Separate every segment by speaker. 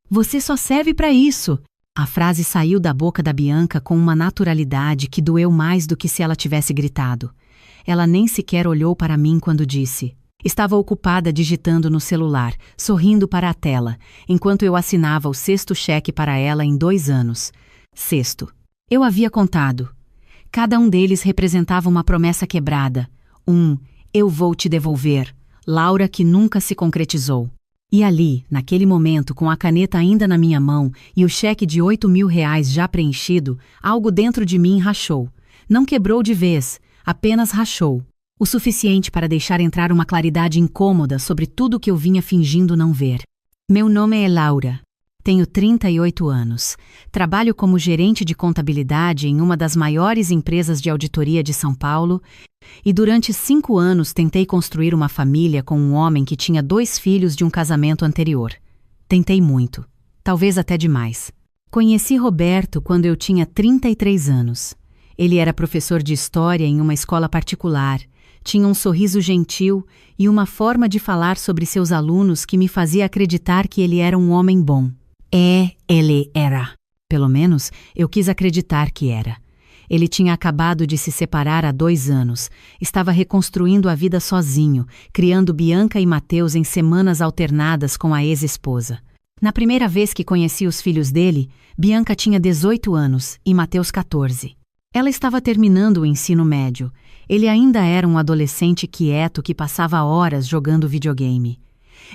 Speaker 1: Você só serve para isso. A frase saiu da boca da Bianca com uma naturalidade que doeu mais do que se ela tivesse gritado. Ela nem sequer olhou para mim quando disse. Estava ocupada digitando no celular, sorrindo para a tela, enquanto eu assinava o 6º cheque para ela em 2 anos. 6º. Eu havia contado. Cada um deles representava uma promessa quebrada. Eu vou te devolver. Laura, que nunca se concretizou. E ali, naquele momento, com a caneta ainda na minha mão e o cheque de R$8.000 já preenchido, algo dentro de mim rachou. Não quebrou de vez, apenas rachou. O suficiente para deixar entrar uma claridade incômoda sobre tudo o que eu vinha fingindo não ver. Meu nome é Laura. Tenho 38 anos. Trabalho como gerente de contabilidade em uma das maiores empresas de auditoria de São Paulo e durante 5 anos tentei construir uma família com um homem que tinha 2 filhos de um casamento anterior. Tentei muito, talvez até demais. Conheci Roberto quando eu tinha 33 anos. Ele era professor de história em uma escola particular, tinha um sorriso gentil e uma forma de falar sobre seus alunos que me fazia acreditar que ele era um homem bom. Ele era. Pelo menos, eu quis acreditar que era. Ele tinha acabado de se separar há 2 anos, estava reconstruindo a vida sozinho, criando Bianca e Mateus em semanas alternadas com a ex-esposa. Na primeira vez que conheci os filhos dele, Bianca tinha 18 anos e Mateus 14. Ela estava terminando o ensino médio. Ele ainda era um adolescente quieto que passava horas jogando videogame.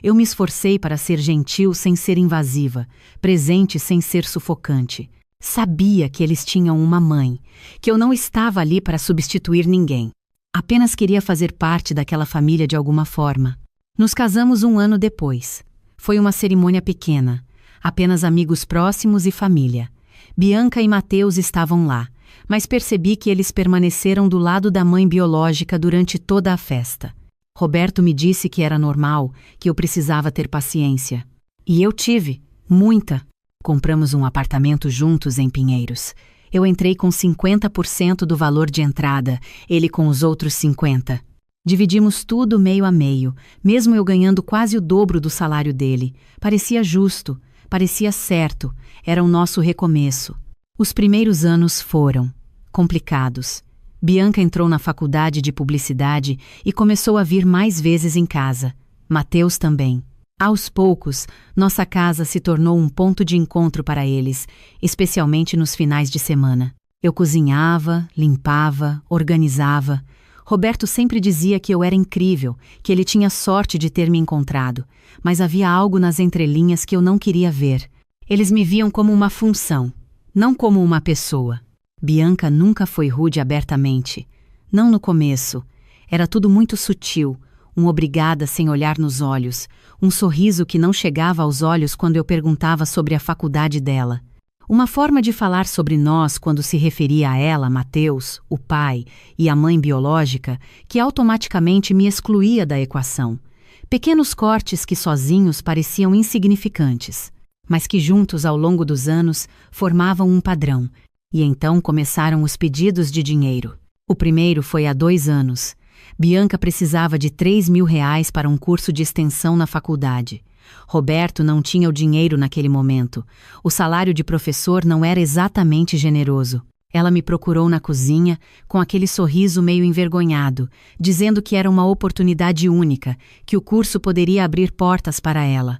Speaker 1: Eu me esforcei para ser gentil sem ser invasiva, presente sem ser sufocante. Sabia que eles tinham uma mãe, que eu não estava ali para substituir ninguém. Apenas queria fazer parte daquela família de alguma forma. Nos casamos 1 ano depois. Foi uma cerimônia pequena, apenas amigos próximos e família. Bianca e Mateus estavam lá, mas percebi que eles permaneceram do lado da mãe biológica durante toda a festa. Roberto me disse que era normal, que eu precisava ter paciência. E eu tive, muita. Compramos um apartamento juntos em Pinheiros. Eu entrei com 50% do valor de entrada, ele com os outros 50%. Dividimos tudo meio a meio, mesmo eu ganhando quase o dobro do salário dele. Parecia justo, parecia certo, era o nosso recomeço. Os primeiros anos foram complicados. Bianca entrou na faculdade de publicidade e começou a vir mais vezes em casa. Mateus também. Aos poucos, nossa casa se tornou um ponto de encontro para eles, especialmente nos finais de semana. Eu cozinhava, limpava, organizava. Roberto sempre dizia que eu era incrível, que ele tinha sorte de ter me encontrado, mas havia algo nas entrelinhas que eu não queria ver. Eles me viam como uma função, não como uma pessoa. Bianca nunca foi rude abertamente. Não no começo. Era tudo muito sutil, um obrigada sem olhar nos olhos, um sorriso que não chegava aos olhos quando eu perguntava sobre a faculdade dela. Uma forma de falar sobre nós quando se referia a ela, Mateus, o pai e a mãe biológica, que automaticamente me excluía da equação. Pequenos cortes que sozinhos pareciam insignificantes, mas que juntos ao longo dos anos formavam um padrão. E então começaram os pedidos de dinheiro. O primeiro foi há 2 anos. Bianca precisava de R$3.000 para um curso de extensão na faculdade. Roberto não tinha o dinheiro naquele momento. O salário de professor não era exatamente generoso. Ela me procurou na cozinha, com aquele sorriso meio envergonhado, dizendo que era uma oportunidade única, que o curso poderia abrir portas para ela.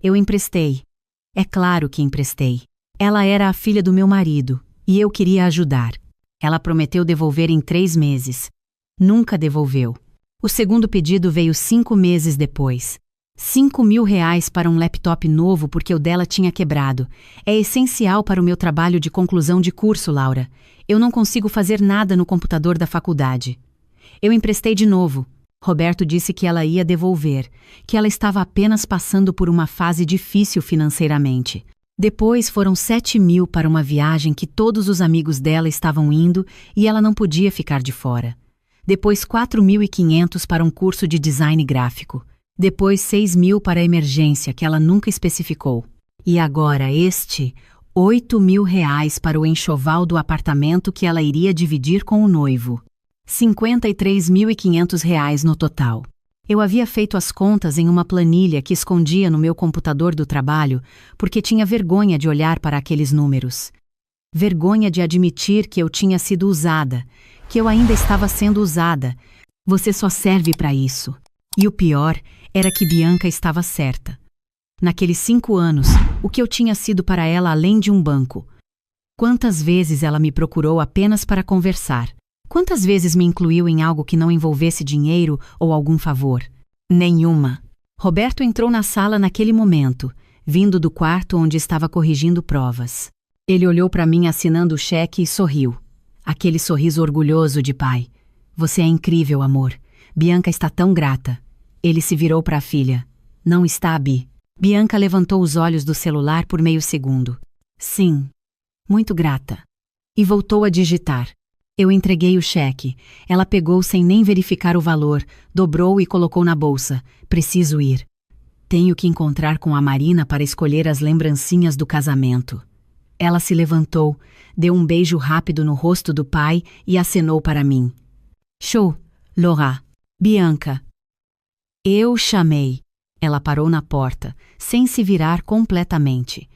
Speaker 1: Eu emprestei. É claro que emprestei. Ela era a filha do meu marido. E eu queria ajudar. Ela prometeu devolver em 3 meses. Nunca devolveu. O segundo pedido veio 5 meses depois. R$5.000 para um laptop novo porque o dela tinha quebrado. É essencial para o meu trabalho de conclusão de curso, Laura. Eu não consigo fazer nada no computador da faculdade. Eu emprestei de novo. Roberto disse que ela ia devolver, que ela estava apenas passando por uma fase difícil financeiramente. Depois foram R$7.000 para uma viagem que todos os amigos dela estavam indo e ela não podia ficar de fora. Depois R$4.500 para um curso de design gráfico. Depois R$6.000 para a emergência, que ela nunca especificou. E agora R$8.000 para o enxoval do apartamento que ela iria dividir com o noivo. R$53.500 no total. Eu havia feito as contas em uma planilha que escondia no meu computador do trabalho porque tinha vergonha de olhar para aqueles números. Vergonha de admitir que eu tinha sido usada, que eu ainda estava sendo usada. Você só serve para isso. E o pior era que Bianca estava certa. Naqueles 5 anos, o que eu tinha sido para ela além de um banco? Quantas vezes ela me procurou apenas para conversar? Quantas vezes me incluiu em algo que não envolvesse dinheiro ou algum favor? Nenhuma. Roberto entrou na sala naquele momento, vindo do quarto onde estava corrigindo provas. Ele olhou para mim assinando o cheque e sorriu. Aquele sorriso orgulhoso de pai. Você é incrível, amor. Bianca está tão grata. Ele se virou para a filha. Não está, Bi? Bianca levantou os olhos do celular por meio segundo. Sim. Muito grata. E voltou a digitar. Eu entreguei o cheque. Ela pegou sem nem verificar o valor, dobrou e colocou na bolsa. Preciso ir. Tenho que encontrar com a Marina para escolher as lembrancinhas do casamento. Ela se levantou, deu um beijo rápido no rosto do pai e acenou para mim. Show, Laura. Bianca. Eu chamei. Ela parou na porta, sem se virar completamente.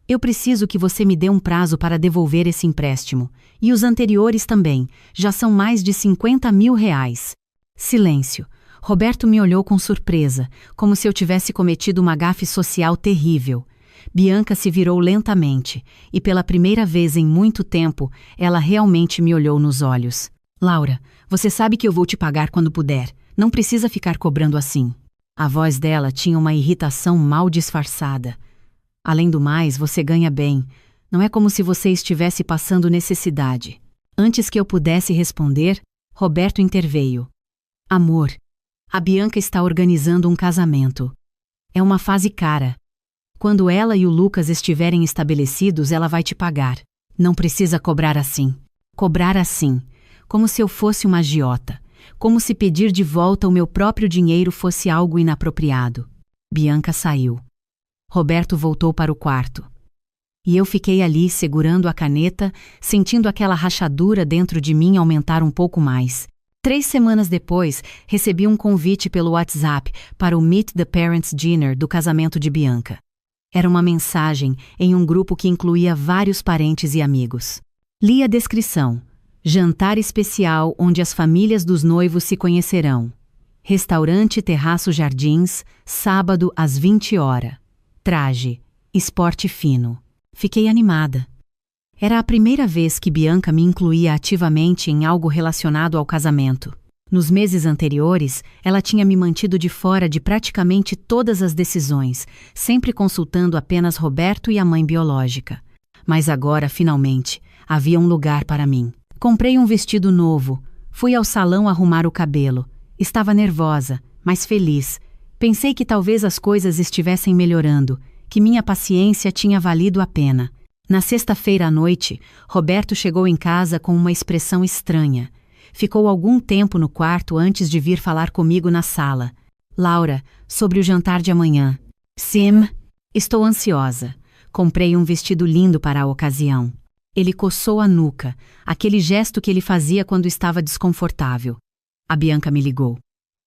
Speaker 1: Eu preciso que você me dê um prazo para devolver esse empréstimo. E os anteriores também. Já são mais de 50 mil reais. Silêncio. Roberto me olhou com surpresa, como se eu tivesse cometido uma gafe social terrível. Bianca se virou lentamente, e pela primeira vez em muito tempo, ela realmente me olhou nos olhos. Laura, você sabe que eu vou te pagar quando puder. Não precisa ficar cobrando assim. A voz dela tinha uma irritação mal disfarçada. Além do mais, você ganha bem. Não é como se você estivesse passando necessidade. Antes que eu pudesse responder, Roberto interveio. Amor, a Bianca está organizando um casamento. É uma fase cara. Quando ela e o Lucas estiverem estabelecidos, ela vai te pagar. Não precisa cobrar assim. Cobrar assim, como se eu fosse uma agiota. Como se pedir de volta o meu próprio dinheiro fosse algo inapropriado. Bianca saiu. Roberto voltou para o quarto. E eu fiquei ali segurando a caneta, sentindo aquela rachadura dentro de mim aumentar um pouco mais. 3 semanas depois, recebi um convite pelo WhatsApp para o Meet the Parents Dinner do casamento de Bianca. Era uma mensagem em um grupo que incluía vários parentes e amigos. Li a descrição. Jantar especial onde as famílias dos noivos se conhecerão. Restaurante Terraço Jardins, sábado às 20 horas. Traje, esporte fino. Fiquei animada. Era a primeira vez que Bianca me incluía ativamente em algo relacionado ao casamento. Nos meses anteriores, ela tinha me mantido de fora de praticamente todas as decisões, sempre consultando apenas Roberto e a mãe biológica. Mas agora, finalmente, havia um lugar para mim. Comprei um vestido novo, fui ao salão arrumar o cabelo. Estava nervosa, mas feliz. Pensei que talvez as coisas estivessem melhorando, que minha paciência tinha valido a pena. Na sexta-feira à noite, Roberto chegou em casa com uma expressão estranha. Ficou algum tempo no quarto antes de vir falar comigo na sala. Laura, sobre o jantar de amanhã. Sim, estou ansiosa. Comprei um vestido lindo para a ocasião. Ele coçou a nuca, aquele gesto que ele fazia quando estava desconfortável. A Bianca me ligou.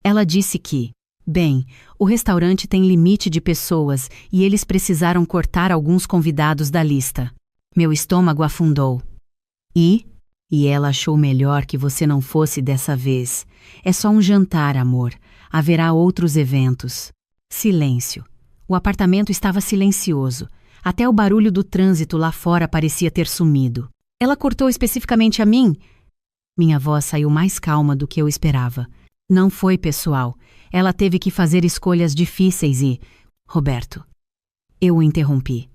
Speaker 1: Ela disse que, bem, o restaurante tem limite de pessoas e eles precisaram cortar alguns convidados da lista. Meu estômago afundou. E ela achou melhor que você não fosse dessa vez. É só um jantar, amor. Haverá outros eventos. Silêncio. O apartamento estava silencioso. Até o barulho do trânsito lá fora parecia ter sumido. Ela cortou especificamente a mim? Minha voz saiu mais calma do que eu esperava. Não foi pessoal. Ela teve que fazer escolhas difíceis e... Roberto. Eu o interrompi.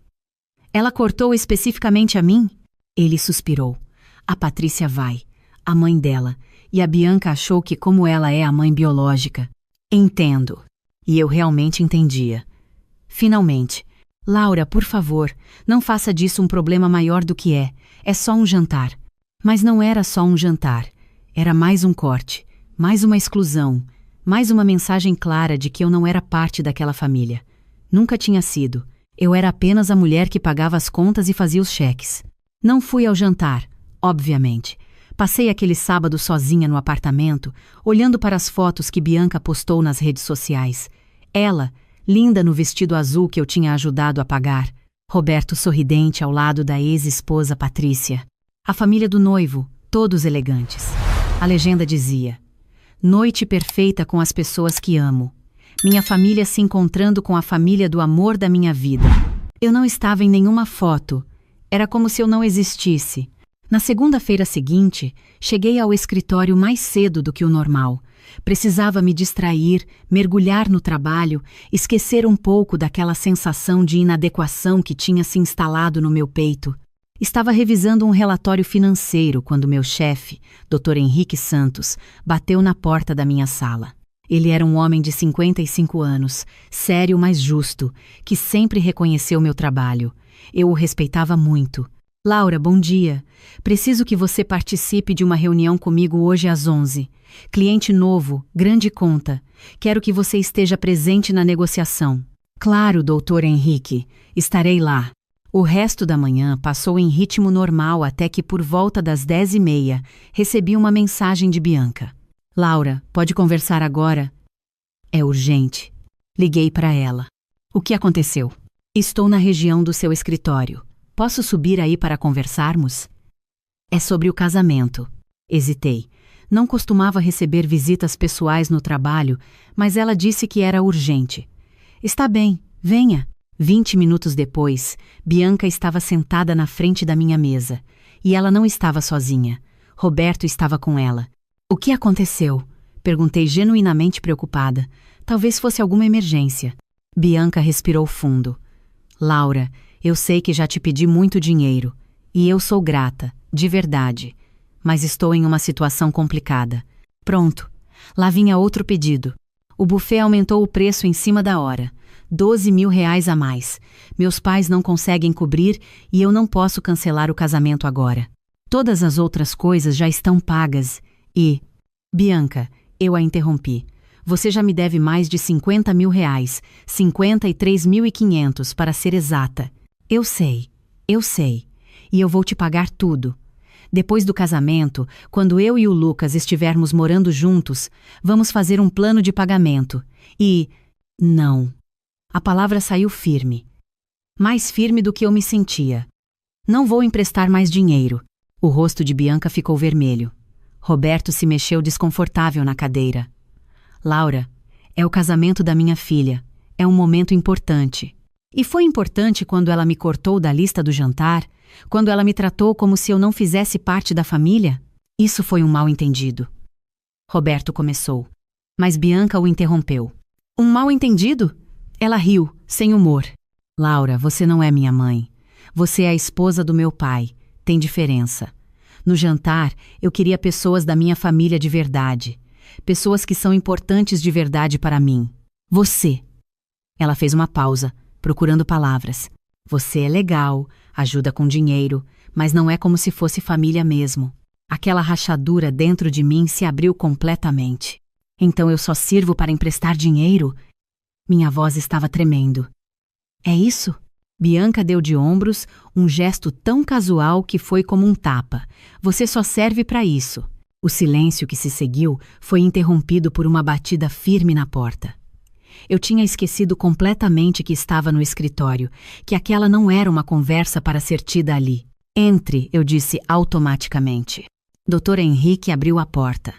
Speaker 1: Ela cortou especificamente a mim? Ele suspirou. A Patrícia vai, a mãe dela, e a Bianca achou que como ela é a mãe biológica. Entendo. E eu realmente entendia. Finalmente. Laura, por favor, não faça disso um problema maior do que é. É só um jantar. Mas não era só um jantar. Era mais um corte, mais uma exclusão, mais uma mensagem clara de que eu não era parte daquela família. Nunca tinha sido. Eu era apenas a mulher que pagava as contas e fazia os cheques. Não fui ao jantar, obviamente. Passei aquele sábado sozinha no apartamento, olhando para as fotos que Bianca postou nas redes sociais. Ela, linda no vestido azul que eu tinha ajudado a pagar. Roberto sorridente ao lado da ex-esposa Patrícia. A família do noivo, todos elegantes. A legenda dizia: noite perfeita com as pessoas que amo. Minha família se encontrando com a família do amor da minha vida. Eu não estava em nenhuma foto. Era como se eu não existisse. Na segunda-feira seguinte, cheguei ao escritório mais cedo do que o normal. Precisava me distrair, mergulhar no trabalho, esquecer um pouco daquela sensação de inadequação que tinha se instalado no meu peito. Estava revisando um relatório financeiro quando meu chefe, Dr. Henrique Santos, bateu na porta da minha sala. Ele era um homem de 55 anos, sério, mas justo, que sempre reconheceu meu trabalho. Eu o respeitava muito. Laura, bom dia. Preciso que você participe de uma reunião comigo hoje às 11. Cliente novo, grande conta. Quero que você esteja presente na negociação. Claro, doutor Henrique, estarei lá. O resto da manhã passou em ritmo normal até que por volta das 10h30 recebi uma mensagem de Bianca. Laura, pode conversar agora? É urgente. Liguei para ela. O que aconteceu? Estou na região do seu escritório. Posso subir aí para conversarmos? É sobre o casamento. Hesitei. Não costumava receber visitas pessoais no trabalho, mas ela disse que era urgente. Está bem, venha. 20 minutos depois, Bianca estava sentada na frente da minha mesa. E ela não estava sozinha. Roberto estava com ela. O que aconteceu? Perguntei genuinamente preocupada. Talvez fosse alguma emergência. Bianca respirou fundo. Laura, eu sei que já te pedi muito dinheiro. E eu sou grata, de verdade. Mas estou em uma situação complicada. Pronto. Lá vinha outro pedido. O buffet aumentou o preço em cima da hora. 12 mil reais a mais. Meus pais não conseguem cobrir e eu não posso cancelar o casamento agora. Todas as outras coisas já estão pagas e... Bianca, eu a interrompi. Você já me deve mais de 50 mil reais, 53.500 para ser exata. Eu sei. E eu vou te pagar tudo. Depois do casamento, quando eu e o Lucas estivermos morando juntos, vamos fazer um plano de pagamento. E... não. A palavra saiu firme. Mais firme do que eu me sentia. Não vou emprestar mais dinheiro. O rosto de Bianca ficou vermelho. Roberto se mexeu desconfortável na cadeira. Laura, é o casamento da minha filha. É um momento importante. E foi importante quando ela me cortou da lista do jantar, quando ela me tratou como se eu não fizesse parte da família. Isso foi um mal-entendido. Roberto começou, mas Bianca o interrompeu. Um mal-entendido? Ela riu, sem humor. Laura, você não é minha mãe. Você é a esposa do meu pai. Tem diferença. No jantar, eu queria pessoas da minha família de verdade. Pessoas que são importantes de verdade para mim. Você. Ela fez uma pausa, procurando palavras. Você é legal, ajuda com dinheiro, mas não é como se fosse família mesmo. Aquela rachadura dentro de mim se abriu completamente. Então eu só sirvo para emprestar dinheiro? Minha voz estava tremendo. É isso? Bianca deu de ombros, um gesto tão casual que foi como um tapa. Você só serve para isso. O silêncio que se seguiu foi interrompido por uma batida firme na porta. Eu tinha esquecido completamente que estava no escritório, que aquela não era uma conversa para ser tida ali. Entre, eu disse automaticamente. Dr. Henrique abriu a porta.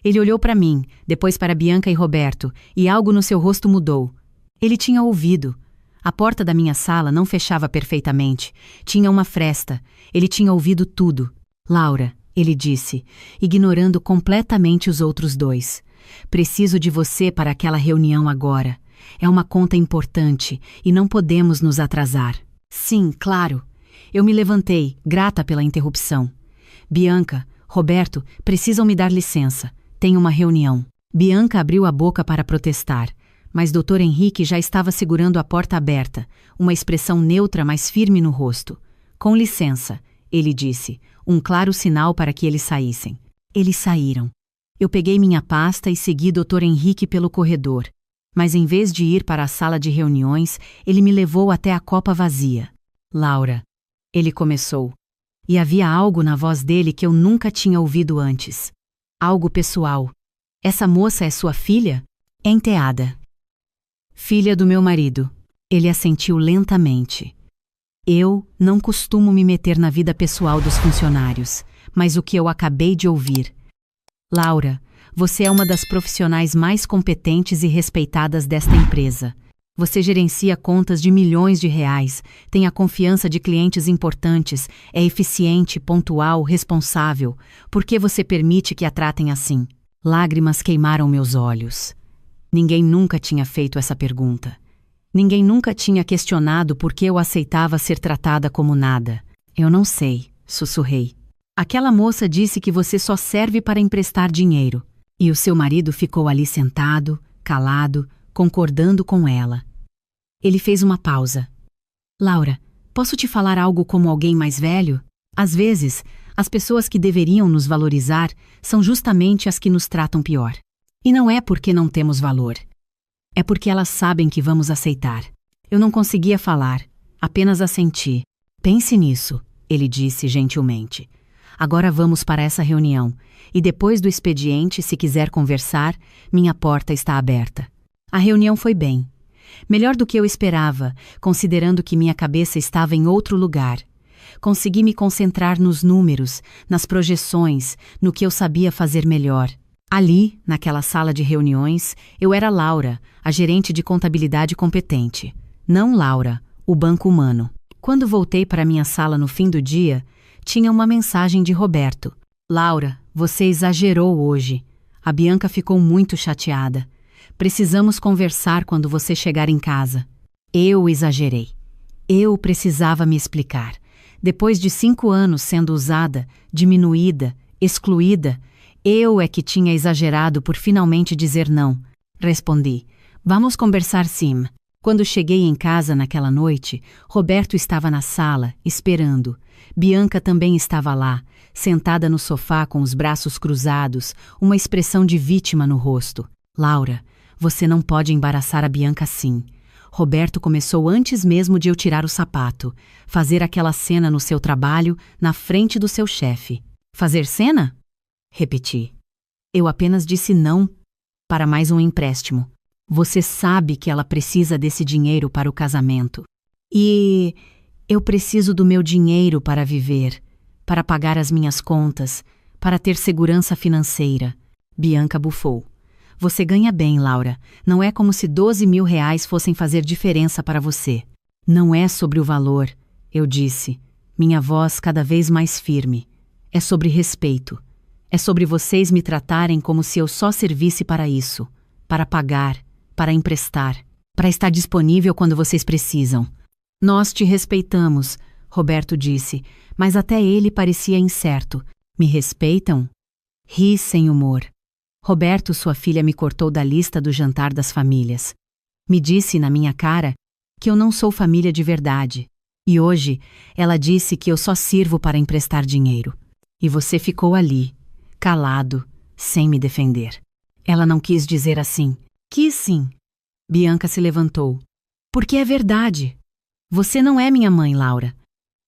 Speaker 1: Ele olhou para mim, depois para Bianca e Roberto, e algo no seu rosto mudou. Ele tinha ouvido. A porta da minha sala não fechava perfeitamente. Tinha uma fresta. Ele tinha ouvido tudo. Laura, ele disse, ignorando completamente os outros dois. Preciso de você para aquela reunião agora. É uma conta importante e não podemos nos atrasar. Sim, claro. Eu me levantei, grata pela interrupção. Bianca, Roberto, precisam me dar licença. Tenho uma reunião. Bianca abriu a boca para protestar, mas Dr. Henrique já estava segurando a porta aberta, uma expressão neutra mas firme no rosto. Com licença, ele disse, um claro sinal para que eles saíssem. Eles saíram. Eu peguei minha pasta e segui Dr. Henrique pelo corredor, mas em vez de ir para a sala de reuniões, ele me levou até a copa vazia. Laura, ele começou. E havia algo na voz dele que eu nunca tinha ouvido antes. Algo pessoal. Essa moça é sua filha? Enteada. Filha do meu marido. Ele assentiu lentamente. Eu não costumo me meter na vida pessoal dos funcionários, mas o que eu acabei de ouvir. Laura, você é uma das profissionais mais competentes e respeitadas desta empresa. Você gerencia contas de milhões de reais, tem a confiança de clientes importantes, é eficiente, pontual, responsável. Por que você permite que a tratem assim? Lágrimas queimaram meus olhos. Ninguém nunca tinha feito essa pergunta. Ninguém nunca tinha questionado por que eu aceitava ser tratada como nada. Eu não sei, sussurrei. Aquela moça disse que você só serve para emprestar dinheiro. E o seu marido ficou ali sentado, calado, concordando com ela. Ele fez uma pausa. Laura, posso te falar algo como alguém mais velho? Às vezes, as pessoas que deveriam nos valorizar são justamente as que nos tratam pior. E não é porque não temos valor. É porque elas sabem que vamos aceitar. Eu não conseguia falar, apenas assenti. Pense nisso, ele disse gentilmente. Agora vamos para essa reunião, e depois do expediente, se quiser conversar, minha porta está aberta. A reunião foi bem. Melhor do que eu esperava, considerando que minha cabeça estava em outro lugar. Consegui me concentrar nos números, nas projeções, no que eu sabia fazer melhor. Ali, naquela sala de reuniões, eu era Laura, a gerente de contabilidade competente. Não Laura, o banco humano. Quando voltei para minha sala no fim do dia, tinha uma mensagem de Roberto. Laura, você exagerou hoje. A Bianca ficou muito chateada. Precisamos conversar quando você chegar em casa. Eu exagerei. Eu precisava me explicar. Depois de 5 anos sendo usada, diminuída, excluída, eu é que tinha exagerado por finalmente dizer não. Respondi. Vamos conversar sim. Quando cheguei em casa naquela noite, Roberto estava na sala, esperando. Bianca também estava lá, sentada no sofá com os braços cruzados, uma expressão de vítima no rosto. Laura, você não pode embaraçar a Bianca assim. Roberto começou antes mesmo de eu tirar o sapato. Fazer aquela cena no seu trabalho, na frente do seu chefe. Fazer cena? Repeti. Eu apenas disse não para mais um empréstimo. Você sabe que ela precisa desse dinheiro para o casamento. E eu preciso do meu dinheiro para viver, para pagar as minhas contas, para ter segurança financeira. Bianca bufou. Você ganha bem, Laura. Não é como se 12 mil reais fossem fazer diferença para você. Não é sobre o valor, eu disse, minha voz cada vez mais firme. É sobre respeito. É sobre vocês me tratarem como se eu só servisse para isso, para pagar, para emprestar, para estar disponível quando vocês precisam. Nós te respeitamos, Roberto disse, mas até ele parecia incerto. Me respeitam? Ri sem humor. Roberto, sua filha me cortou da lista do jantar das famílias. Me disse na minha cara que eu não sou família de verdade. E hoje ela disse que eu só sirvo para emprestar dinheiro. E você ficou ali, calado, sem me defender. Ela não quis dizer assim. Quis sim. Bianca se levantou. Porque é verdade. Você não é minha mãe, Laura.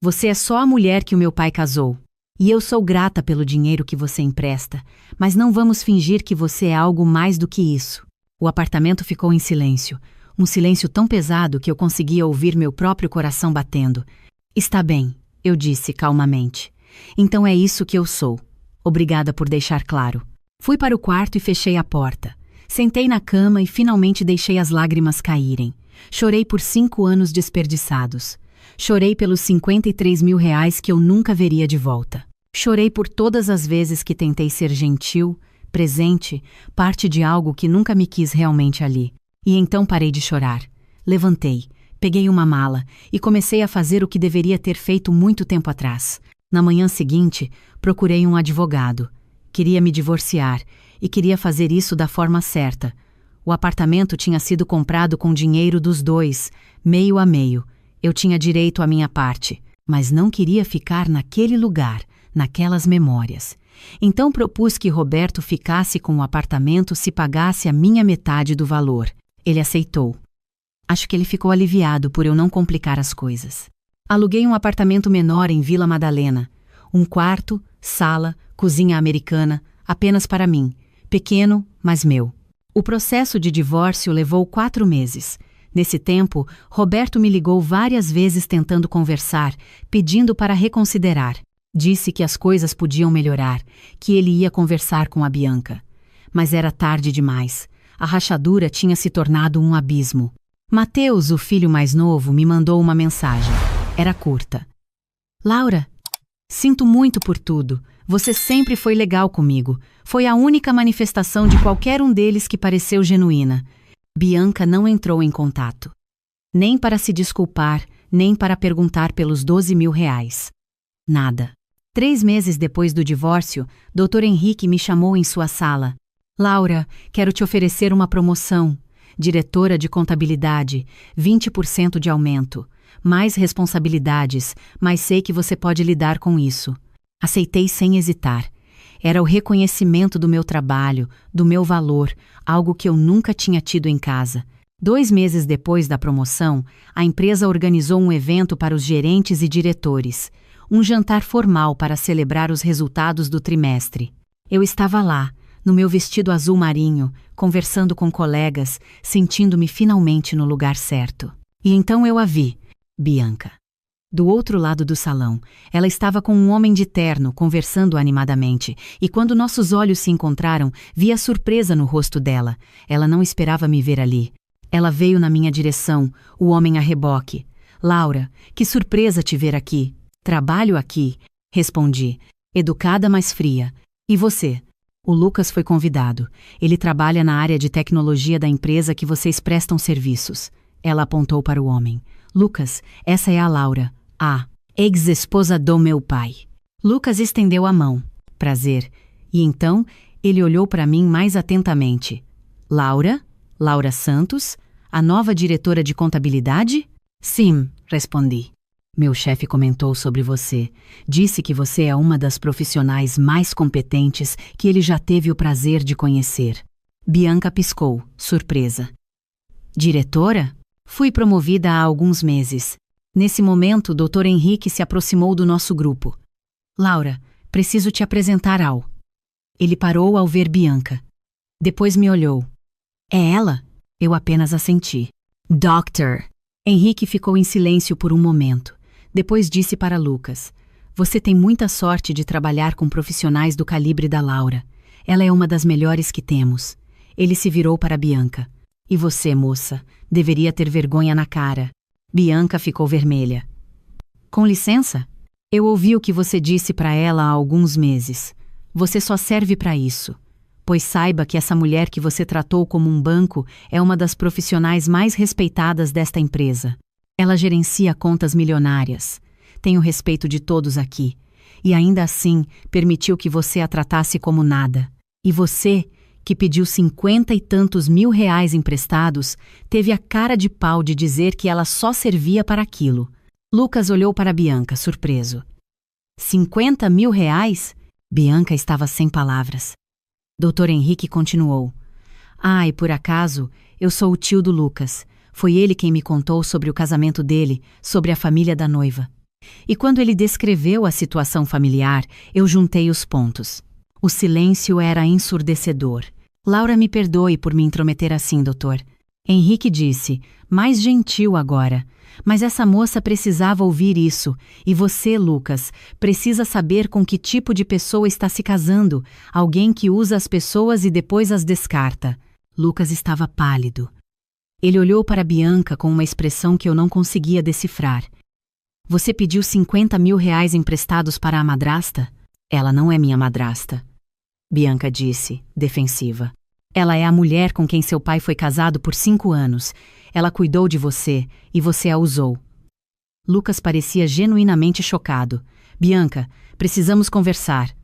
Speaker 1: Você é só a mulher que o meu pai casou. E eu sou grata pelo dinheiro que você empresta, mas não vamos fingir que você é algo mais do que isso. O apartamento ficou em silêncio. Um silêncio tão pesado que eu conseguia ouvir meu próprio coração batendo. Está bem, eu disse calmamente. Então é isso que eu sou. Obrigada por deixar claro. Fui para o quarto e fechei a porta. Sentei na cama e finalmente deixei as lágrimas caírem. Chorei por 5 anos desperdiçados. Chorei pelos 53 mil reais que eu nunca veria de volta. Chorei por todas as vezes que tentei ser gentil, presente, parte de algo que nunca me quis realmente ali. E então parei de chorar. Levantei, peguei uma mala e comecei a fazer o que deveria ter feito muito tempo atrás. Na manhã seguinte, procurei um advogado. Queria me divorciar e queria fazer isso da forma certa. O apartamento tinha sido comprado com dinheiro dos dois, meio a meio. Eu tinha direito à minha parte, mas não queria ficar naquele lugar, naquelas memórias. Então propus que Roberto ficasse com o apartamento se pagasse a minha metade do valor. Ele aceitou. Acho que ele ficou aliviado por eu não complicar as coisas. Aluguei um apartamento menor em Vila Madalena. Um quarto, sala, cozinha americana, apenas para mim. Pequeno, mas meu. O processo de divórcio levou 4 meses. Nesse tempo, Roberto me ligou várias vezes tentando conversar, pedindo para reconsiderar. Disse que as coisas podiam melhorar, que ele ia conversar com a Bianca. Mas era tarde demais. A rachadura tinha se tornado um abismo. Mateus, o filho mais novo, me mandou uma mensagem. Era curta. Laura, sinto muito por tudo. Você sempre foi legal comigo. Foi a única manifestação de qualquer um deles que pareceu genuína. Bianca não entrou em contato. Nem para se desculpar, nem para perguntar pelos 12 mil reais. Nada. 3 meses depois do divórcio, Dr. Henrique me chamou em sua sala. Laura, quero te oferecer uma promoção. Diretora de contabilidade, 20% de aumento. Mais responsabilidades, mas sei que você pode lidar com isso. Aceitei sem hesitar. Era o reconhecimento do meu trabalho, do meu valor, algo que eu nunca tinha tido em casa. 2 meses depois da promoção, a empresa organizou um evento para os gerentes e diretores. Um jantar formal para celebrar os resultados do trimestre. Eu estava lá, no meu vestido azul marinho, conversando com colegas, sentindo-me finalmente no lugar certo. E então eu a vi, Bianca. Do outro lado do salão, ela estava com um homem de terno, conversando animadamente, e quando nossos olhos se encontraram, vi a surpresa no rosto dela. Ela não esperava me ver ali. Ela veio na minha direção, o homem a reboque. Laura, que surpresa te ver aqui. Trabalho aqui, respondi, educada mas fria. E você? O Lucas foi convidado. Ele trabalha na área de tecnologia da empresa que vocês prestam serviços. Ela apontou para o homem. Lucas, essa é a Laura, a ex-esposa do meu pai. Lucas estendeu a mão. Prazer. E então, ele olhou para mim mais atentamente. Laura? Laura Santos? A nova diretora de contabilidade? Sim, respondi. Meu chefe comentou sobre você. Disse que você é uma das profissionais mais competentes que ele já teve o prazer de conhecer. Bianca piscou, surpresa. Diretora? Fui promovida há alguns meses. Nesse momento, o Dr. Henrique se aproximou do nosso grupo. Laura, preciso te apresentar ao... Ele parou ao ver Bianca. Depois me olhou. É ela? Eu apenas assenti. Doctor. Henrique ficou em silêncio por um momento. Depois disse para Lucas. Você tem muita sorte de trabalhar com profissionais do calibre da Laura. Ela é uma das melhores que temos. Ele se virou para Bianca. E você, moça, deveria ter vergonha na cara. Bianca ficou vermelha. Com licença? Eu ouvi o que você disse para ela há alguns meses. Você só serve para isso. Pois saiba que essa mulher que você tratou como um banco é uma das profissionais mais respeitadas desta empresa. Ela gerencia contas milionárias. Tem o respeito de todos aqui. E ainda assim, permitiu que você a tratasse como nada. E você, que pediu 50 e tantos mil reais emprestados, teve a cara de pau de dizer que ela só servia para aquilo. Lucas olhou para Bianca, surpreso. 50 mil reais? Bianca estava sem palavras. Dr. Henrique continuou. E por acaso, eu sou o tio do Lucas. Foi ele quem me contou sobre o casamento dele, sobre a família da noiva. E quando ele descreveu a situação familiar, eu juntei os pontos. O silêncio era ensurdecedor. Laura, me perdoe por me intrometer assim, doutor. Henrique disse, mais gentil agora. Mas essa moça precisava ouvir isso. E você, Lucas, precisa saber com que tipo de pessoa está se casando. Alguém que usa as pessoas e depois as descarta. Lucas estava pálido. Ele olhou para Bianca com uma expressão que eu não conseguia decifrar. Você pediu 50 mil reais emprestados para a madrasta? Ela não é minha madrasta. Bianca disse, defensiva. Ela é a mulher com quem seu pai foi casado por 5 anos. Ela cuidou de você e você a usou. Lucas parecia genuinamente chocado. Bianca, precisamos conversar.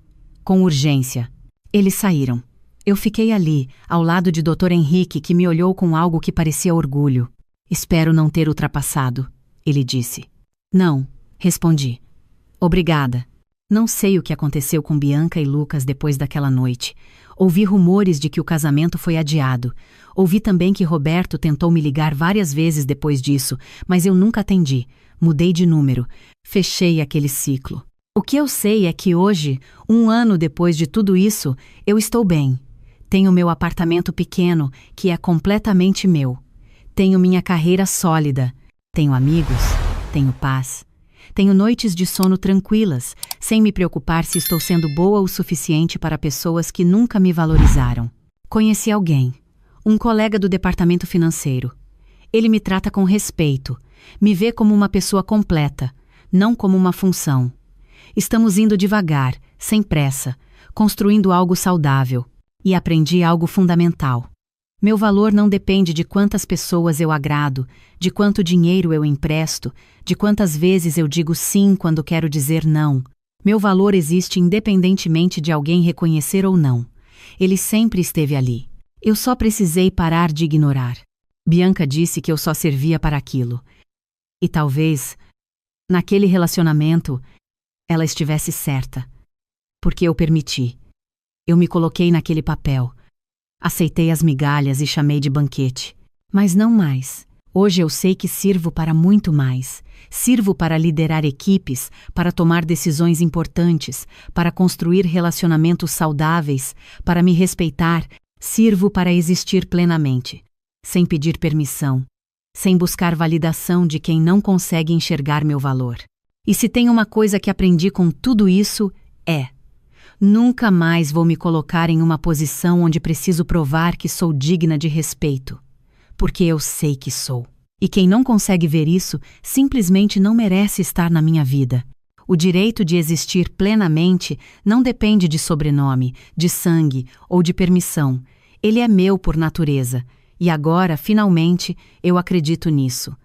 Speaker 1: Com urgência. Eles saíram. Eu fiquei ali, ao lado de Dr. Henrique, que me olhou com algo que parecia orgulho. Espero não ter ultrapassado, ele disse. Não, respondi. Obrigada. Não sei o que aconteceu com Bianca e Lucas depois daquela noite. Ouvi rumores de que o casamento foi adiado. Ouvi também que Roberto tentou me ligar várias vezes depois disso, mas eu nunca atendi. Mudei de número. Fechei aquele ciclo. O que eu sei é que hoje, 1 ano depois de tudo isso, eu estou bem. Tenho meu apartamento pequeno, que é completamente meu. Tenho minha carreira sólida. Tenho amigos. Tenho paz. Tenho noites de sono tranquilas, sem me preocupar se estou sendo boa o suficiente para pessoas que nunca me valorizaram. Conheci alguém, um colega do departamento financeiro. Ele me trata com respeito, me vê como uma pessoa completa, não como uma função. Estamos indo devagar, sem pressa, construindo algo saudável. E aprendi algo fundamental. Meu valor não depende de quantas pessoas eu agrado, de quanto dinheiro eu empresto, de quantas vezes eu digo sim quando quero dizer não. Meu valor existe independentemente de alguém reconhecer ou não. Ele sempre esteve ali. Eu só precisei parar de ignorar. Bianca disse que eu só servia para aquilo. E talvez, naquele relacionamento, ela estivesse certa. Porque eu permiti. Eu me coloquei naquele papel. Aceitei as migalhas e chamei de banquete. Mas não mais. Hoje eu sei que sirvo para muito mais. Sirvo para liderar equipes, para tomar decisões importantes, para construir relacionamentos saudáveis, para me respeitar. Sirvo para existir plenamente, sem pedir permissão, sem buscar validação de quem não consegue enxergar meu valor. E se tem uma coisa que aprendi com tudo isso, nunca mais vou me colocar em uma posição onde preciso provar que sou digna de respeito, porque eu sei que sou. E quem não consegue ver isso simplesmente não merece estar na minha vida. O direito de existir plenamente não depende de sobrenome, de sangue ou de permissão. Ele é meu por natureza. E agora, finalmente, eu acredito nisso.